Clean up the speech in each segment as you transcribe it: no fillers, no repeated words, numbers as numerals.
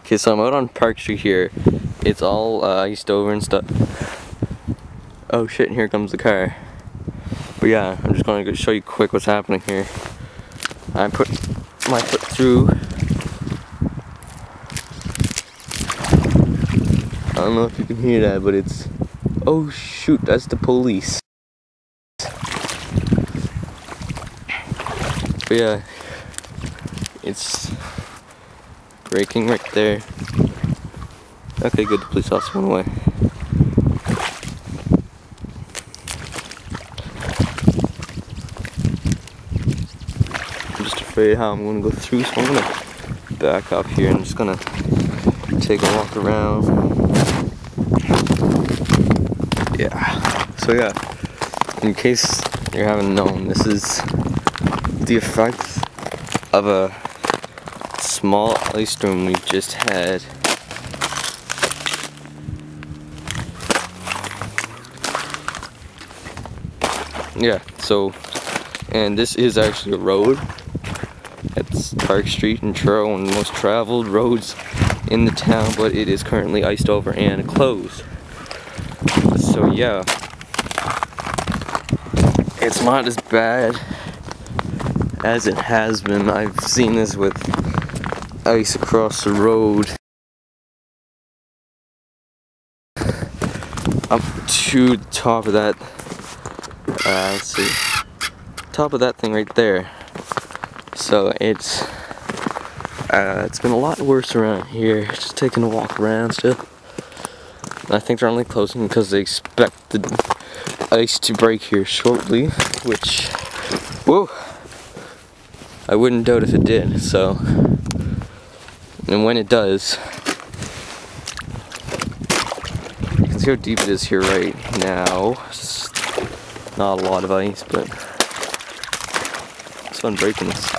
Okay, so I'm out on Park Street here. It's all iced over and stuff. Oh shit, and here comes the car. But yeah, I'm just going to show you quick what's happening here. I put my foot through. I don't know if you can hear that, but it's... Oh shoot, that's the police. But yeah, it's braking right there. Okay, good, the police officer went away. I'm just afraid how I'm going to go through, so I'm going to back up here and just going to take a walk around. Yeah, so yeah, in case you haven't known, this is the effect of a small ice storm we just had. Yeah, so, and this is actually a road. It's Park Street in Truro, one of the most traveled roads in the town, but it is currently iced over and closed. So yeah, it's not as bad as it has been. I've seen this with ice across the road up to the top of that, let's see, top of that thing right there. So it's been a lot worse around here. Just taking a walk around still. And I think they're only closing because they expect the ice to break here shortly, which, whoa, I wouldn't doubt if it did. So, and when it does, you can see how deep it is here right now. It's not a lot of ice, but it's fun breaking this.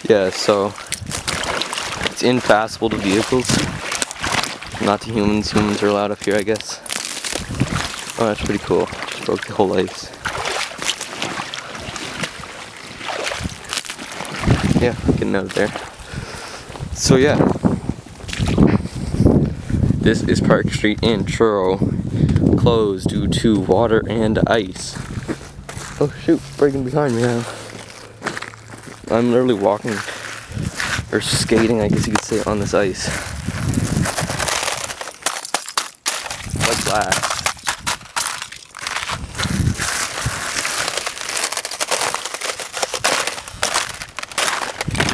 Yeah, so it's impassable to vehicles, not to humans. Humans are allowed up here, I guess. Oh, that's pretty cool. Just broke the whole ice. Yeah, getting out of there. So yeah, this is Park Street in Truro, closed due to water and ice. Oh shoot, breaking behind me now. I'm literally walking, or skating, I guess you could say, on this ice. Like glass.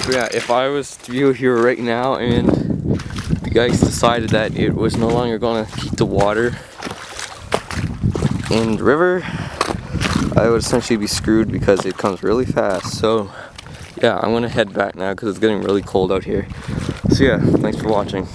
So yeah, if I was to be here right now and the ice decided that it was no longer going to keep the water in the river, I would essentially be screwed because it comes really fast. So yeah, I'm gonna head back now because it's getting really cold out here. So yeah, thanks for watching.